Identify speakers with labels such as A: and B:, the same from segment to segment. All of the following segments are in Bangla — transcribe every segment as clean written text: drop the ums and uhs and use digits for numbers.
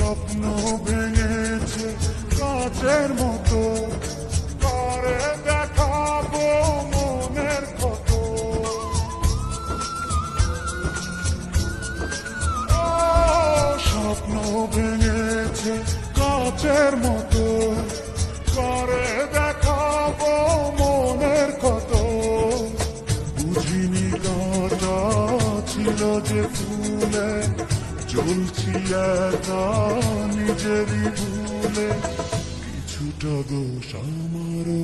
A: স্বপ্ন ভেঙেছে কাচের মতো, করে দেখাবো মনের কত। ও স্বপ্ন ভেঙেছে কাচের মতো, করে দেখাবো মনের কত। বুঝিনি কাঁটা ছিল যে ফুলে, চলছি একা নিজেরই ভুলে। কিছুটা দোষ আমারও,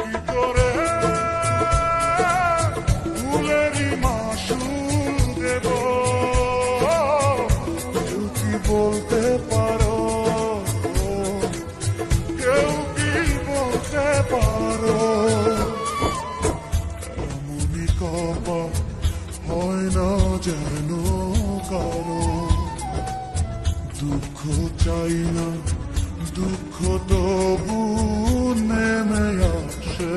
A: কি করে ফুলেরই মাসুল দেব। কেউ কি বলতে পারো, কেউ কি বলতে পারো, এমনই কপাল হয় না যেন কারো। দুঃখ চাই না, দুঃখ তবু নেমে আসে।